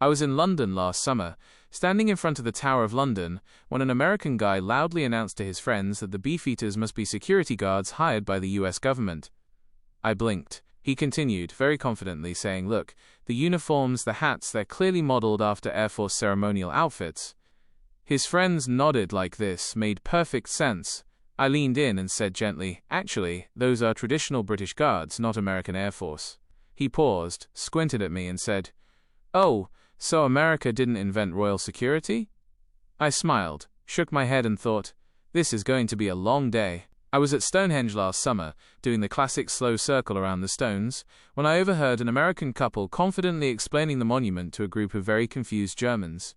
I was in London last summer, standing in front of the Tower of London, when an American guy loudly announced to his friends that the Beefeaters must be security guards hired by the US government. I blinked. He continued, very confidently, saying, "Look, the uniforms, the hats, they're clearly modeled after Air Force ceremonial outfits." His friends nodded like this made perfect sense. I leaned in and said gently, "Actually, those are traditional British guards, not American Air Force." He paused, squinted at me and said, "Oh, so America didn't invent royal security?" I smiled, shook my head and thought, this is going to be a long day. I was at Stonehenge last summer, doing the classic slow circle around the stones, when I overheard an American couple confidently explaining the monument to a group of very confused Germans.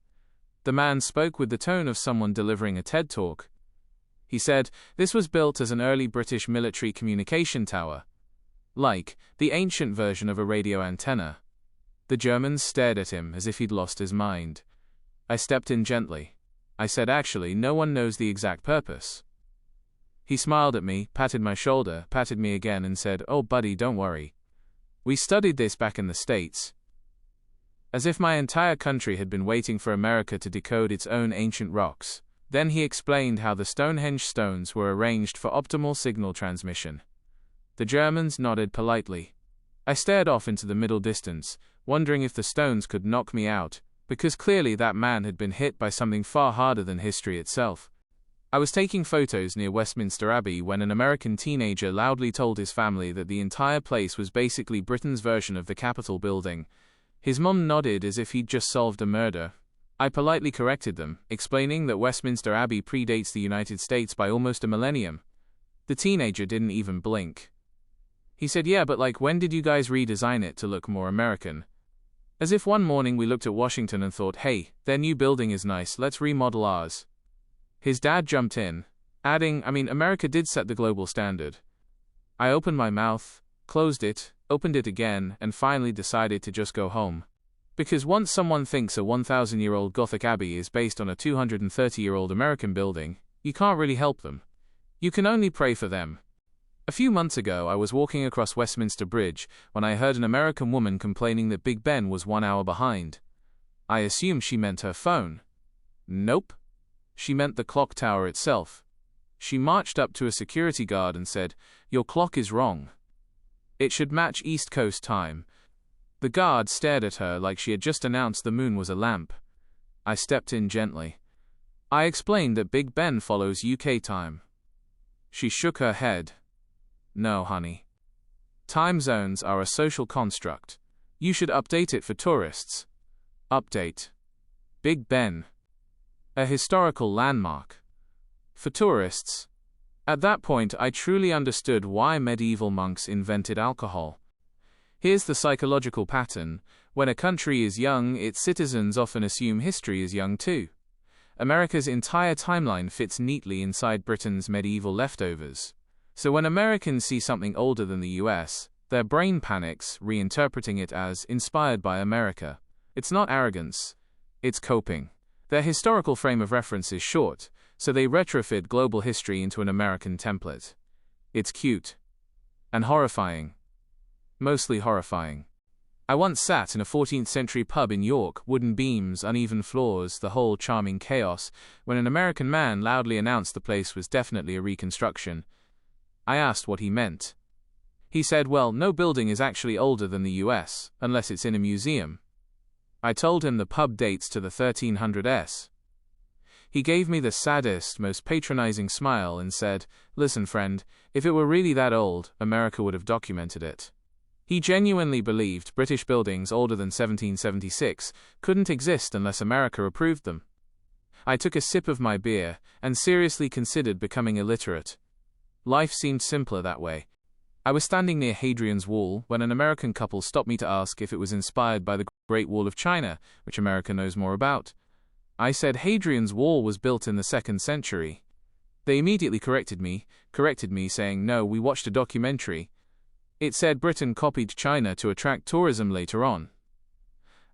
The man spoke with the tone of someone delivering a TED talk. He said, this was built as an early British military communication tower. Like, the ancient version of a radio antenna. The Germans stared at him as if he'd lost his mind. I stepped in gently. I said, actually, no one knows the exact purpose. He smiled at me, patted my shoulder, patted me again and said, "Oh buddy, don't worry. We studied this back in the States." As if my entire country had been waiting for America to decode its own ancient rocks. Then he explained how the Stonehenge stones were arranged for optimal signal transmission. The Germans nodded politely. I stared off into the middle distance, wondering if the stones could knock me out, because clearly that man had been hit by something far harder than history itself. I was taking photos near Westminster Abbey when an American teenager loudly told his family that the entire place was basically Britain's version of the Capitol building. His mum nodded as if he'd just solved a murder. I politely corrected them, explaining that Westminster Abbey predates the United States by almost a millennium. The teenager didn't even blink. He said, "Yeah, but like, when did you guys redesign it to look more American?" As if one morning we looked at Washington and thought, hey, their new building is nice, let's remodel ours. His dad jumped in, adding, America did set the global standard. I opened my mouth, closed it, opened it again, and finally decided to just go home. Because once someone thinks a 1,000-year-old Gothic abbey is based on a 230-year-old American building, you can't really help them. You can only pray for them. A few months ago I was walking across Westminster Bridge when I heard an American woman complaining that Big Ben was 1 hour behind. I assumed she meant her phone. Nope. She meant the clock tower itself. She marched up to a security guard and said, "Your clock is wrong. It should match East Coast time." The guard stared at her like she had just announced the moon was a lamp. I stepped in gently. I explained that Big Ben follows UK time. She shook her head. "No, honey. Time zones are a social construct. You should update it for tourists." Update. Big Ben. A historical landmark. For tourists. At that point I truly understood why medieval monks invented alcohol. Here's the psychological pattern. When a country is young, its citizens often assume history is young too. America's entire timeline fits neatly inside Britain's medieval leftovers. So when Americans see something older than the US, their brain panics, reinterpreting it as inspired by America. It's not arrogance. It's coping. Their historical frame of reference is short, so they retrofit global history into an American template. It's cute. And horrifying. Mostly horrifying. I once sat in a 14th century pub in York, wooden beams, uneven floors, the whole charming chaos, when an American man loudly announced the place was definitely a reconstruction. I asked what he meant. He said, well, no building is actually older than the US, unless it's in a museum. I told him the pub dates to the 1300s. He gave me the saddest, most patronizing smile and said, "Listen, friend, if it were really that old, America would have documented it." He genuinely believed British buildings older than 1776 couldn't exist unless America approved them. I took a sip of my beer and seriously considered becoming illiterate. Life seemed simpler that way. I was standing near Hadrian's Wall when an American couple stopped me to ask if it was inspired by the Great Wall of China, which America knows more about. I said Hadrian's Wall was built in the 2nd century. They immediately corrected me, saying, "No, we watched a documentary. It said Britain copied China to attract tourism later on."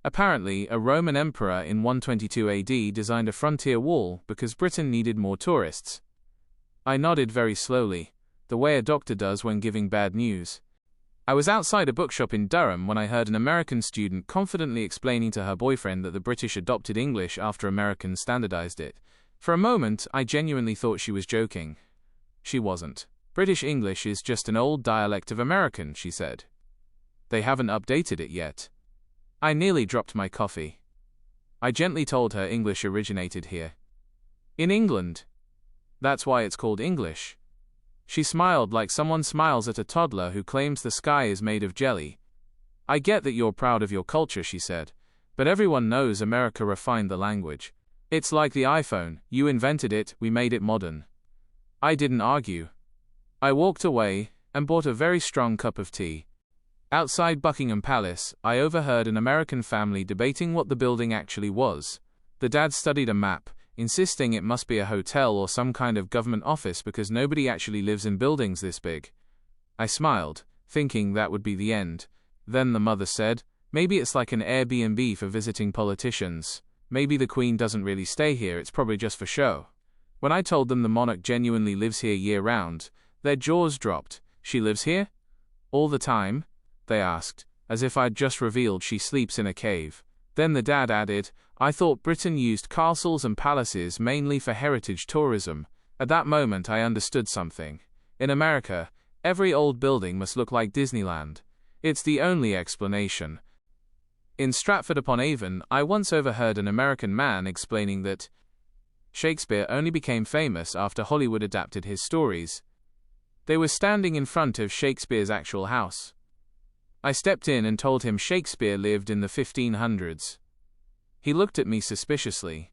Apparently, a Roman emperor in 122 AD designed a frontier wall because Britain needed more tourists. I nodded very slowly, the way a doctor does when giving bad news. I was outside a bookshop in Durham when I heard an American student confidently explaining to her boyfriend that the British adopted English after Americans standardized it. For a moment, I genuinely thought she was joking. She wasn't. British English is just an old dialect of American, she said. They haven't updated it yet. I nearly dropped my coffee. I gently told her English originated here. In England. That's why it's called English. She smiled like someone smiles at a toddler who claims the sky is made of jelly. I get that you're proud of your culture, she said, but everyone knows America refined the language. It's like the iPhone, you invented it, we made it modern. I didn't argue. I walked away and bought a very strong cup of tea. Outside Buckingham Palace, I overheard an American family debating what the building actually was. The dad studied a map, insisting it must be a hotel or some kind of government office because nobody actually lives in buildings this big. I smiled, thinking that would be the end. Then the mother said, maybe it's like an Airbnb for visiting politicians. Maybe the Queen doesn't really stay here, it's probably just for show. When I told them the monarch genuinely lives here year-round, their jaws dropped. She lives here? All the time? They asked, as if I'd just revealed she sleeps in a cave. Then the dad added, I thought Britain used castles and palaces mainly for heritage tourism. At that moment I understood something. In America, every old building must look like Disneyland. It's the only explanation. In Stratford-upon-Avon, I once overheard an American man explaining that Shakespeare only became famous after Hollywood adapted his stories. They were standing in front of Shakespeare's actual house. I stepped in and told him Shakespeare lived in the 1500s. He looked at me suspiciously.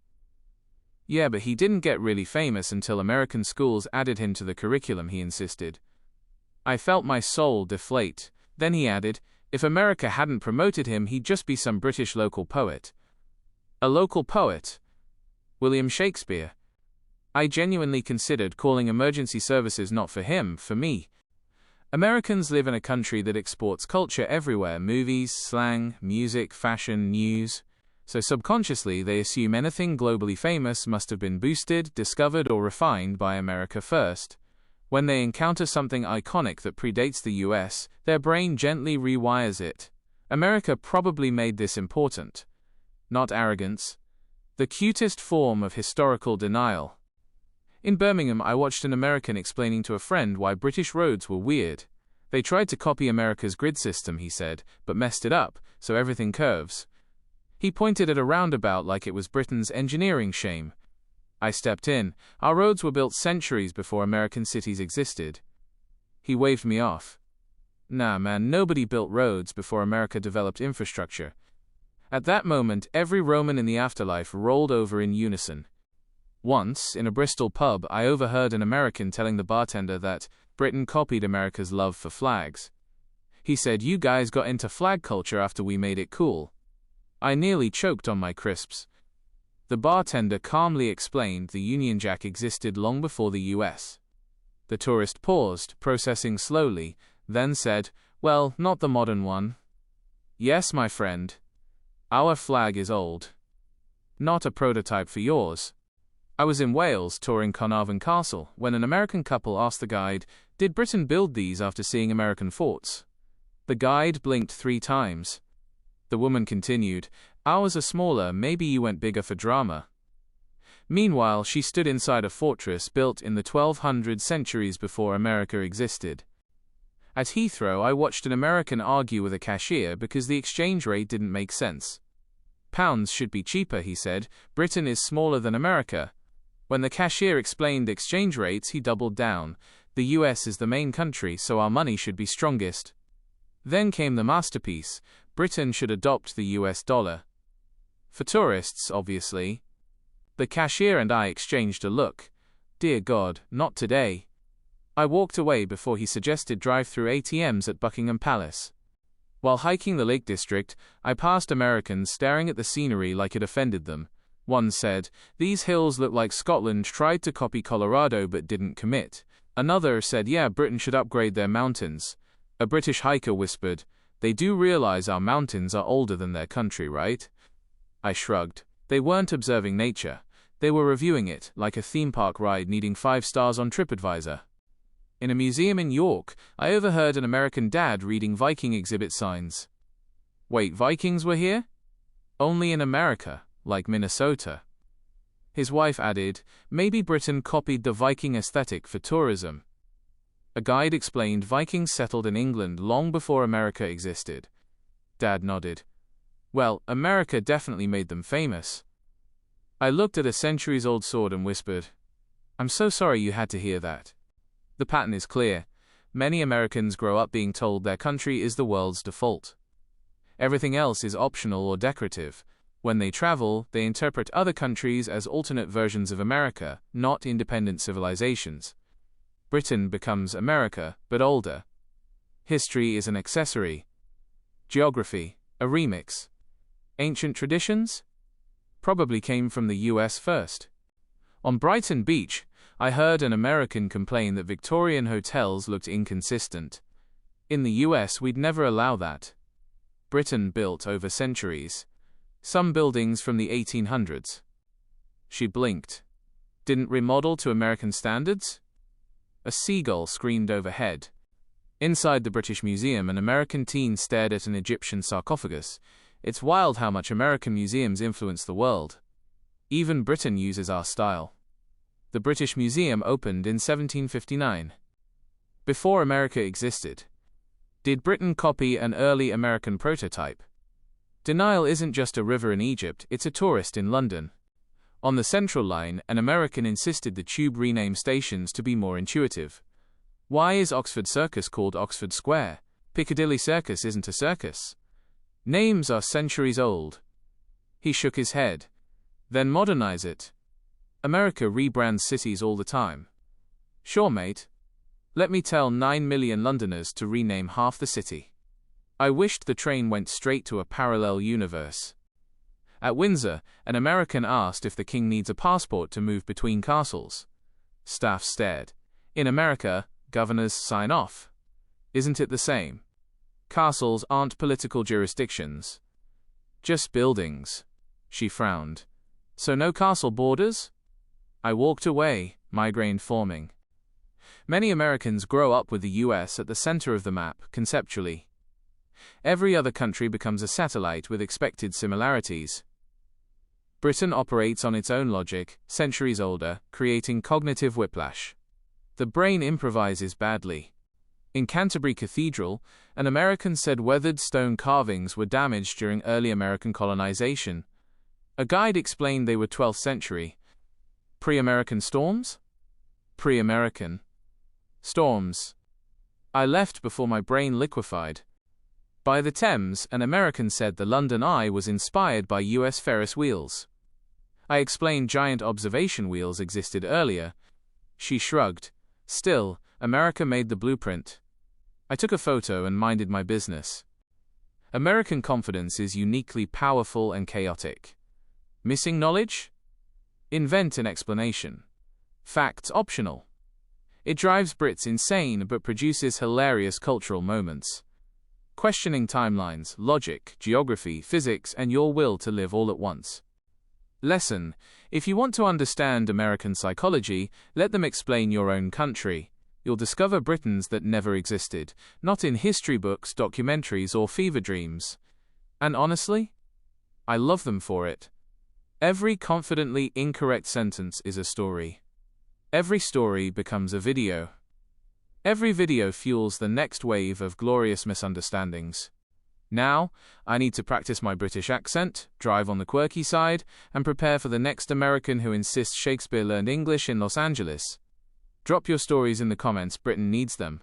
Yeah, but he didn't get really famous until American schools added him to the curriculum, he insisted. I felt my soul deflate. Then he added, if America hadn't promoted him, he'd just be some British local poet. A local poet? William Shakespeare. I genuinely considered calling emergency services, not for him, for me. Americans live in a country that exports culture everywhere, movies, slang, music, fashion, news. So subconsciously they assume anything globally famous must have been boosted, discovered or refined by America first. When they encounter something iconic that predates the US, their brain gently rewires it. America probably made this important. Not arrogance. The cutest form of historical denial. In Birmingham, I watched an American explaining to a friend why British roads were weird. They tried to copy America's grid system, he said, but messed it up, so everything curves. He pointed at a roundabout like it was Britain's engineering shame. I stepped in. Our roads were built centuries before American cities existed. He waved me off. Nah, man, nobody built roads before America developed infrastructure. At that moment, every Roman in the afterlife rolled over in unison. Once, in a Bristol pub, I overheard an American telling the bartender that Britain copied America's love for flags. He said, you guys got into flag culture after we made it cool. I nearly choked on my crisps. The bartender calmly explained the Union Jack existed long before the US. The tourist paused, processing slowly, then said, well, not the modern one. Yes, my friend. Our flag is old. Not a prototype for yours. I was in Wales touring Carnarvon Castle when an American couple asked the guide, did Britain build these after seeing American forts? The guide blinked 3 times. The woman continued, ours are smaller, maybe you went bigger for drama. Meanwhile, she stood inside a fortress built in the 1200 centuries before America existed. At Heathrow, I watched an American argue with a cashier because the exchange rate didn't make sense. Pounds should be cheaper, he said. Britain is smaller than America. When the cashier explained exchange rates, he doubled down. The US is the main country, so our money should be strongest. Then came the masterpiece. Britain should adopt the US dollar. For tourists, obviously. The cashier and I exchanged a look. Dear God, not today. I walked away before he suggested drive-through ATMs at Buckingham Palace. While hiking the Lake District, I passed Americans staring at the scenery like it offended them. One said, these hills look like Scotland tried to copy Colorado but didn't commit. Another said, yeah, Britain should upgrade their mountains. A British hiker whispered, they do realize our mountains are older than their country, right? I shrugged. They weren't observing nature. They were reviewing it, like a theme park ride needing 5 stars on TripAdvisor. In a museum in York, I overheard an American dad reading Viking exhibit signs. Wait, Vikings were here? Only in America, like Minnesota. His wife added, maybe Britain copied the Viking aesthetic for tourism. A guide explained Vikings settled in England long before America existed. Dad nodded. Well, America definitely made them famous. I looked at a centuries-old sword and whispered, I'm so sorry you had to hear that. The pattern is clear. Many Americans grow up being told their country is the world's default. Everything else is optional or decorative. When they travel, they interpret other countries as alternate versions of America, not independent civilizations. Britain becomes America, but older. History is an accessory. Geography, a remix. Ancient traditions? Probably came from the US first. On Brighton Beach, I heard an American complain that Victorian hotels looked inconsistent. In the US, we'd never allow that. Britain built over centuries. Some buildings from the 1800s. She blinked. Didn't remodel to American standards? A seagull screamed overhead. Inside the British Museum, an American teen stared at an Egyptian sarcophagus. It's wild how much American museums influence the world. Even Britain uses our style. The British Museum opened in 1759. Before America existed. Did Britain copy an early American prototype? Denial isn't just a river in Egypt, it's a tourist in London. On the Central Line, an American insisted the tube rename stations to be more intuitive. Why is Oxford Circus called Oxford Square? Piccadilly Circus isn't a circus. Names are centuries old. He shook his head. Then modernize it. America rebrands cities all the time. Sure, mate. Let me tell 9 million Londoners to rename half the city. I wished the train went straight to a parallel universe. At Windsor, an American asked if the king needs a passport to move between castles. Staff stared. In America, governors sign off. Isn't it the same? Castles aren't political jurisdictions. Just buildings. She frowned. So no castle borders? I walked away, migraine forming. Many Americans grow up with the US at the center of the map, conceptually. Every other country becomes a satellite with expected similarities. Britain operates on its own logic, centuries older, creating cognitive whiplash. The brain improvises badly. In Canterbury Cathedral, an American said weathered stone carvings were damaged during early American colonization. A guide explained they were 12th century. Pre-American storms? Pre-American storms. I left before my brain liquefied. By the Thames, an American said the London Eye was inspired by US Ferris wheels. I explained giant observation wheels existed earlier. She shrugged. Still, America made the blueprint. I took a photo and minded my business. American confidence is uniquely powerful and chaotic. Missing knowledge? Invent an explanation. Facts optional. It drives Brits insane but produces hilarious cultural moments. Questioning timelines, logic, geography, physics, and your will to live all at once. Lesson: if you want to understand American psychology, let them explain your own country. You'll discover Britons that never existed, not in history books, documentaries, or fever dreams. And honestly, I love them for it. Every confidently incorrect sentence is a story. Every story becomes a video. Every video fuels the next wave of glorious misunderstandings. Now, I need to practice my British accent, drive on the quirky side, and prepare for the next American who insists Shakespeare learned English in Los Angeles. Drop your stories in the comments, Britain needs them.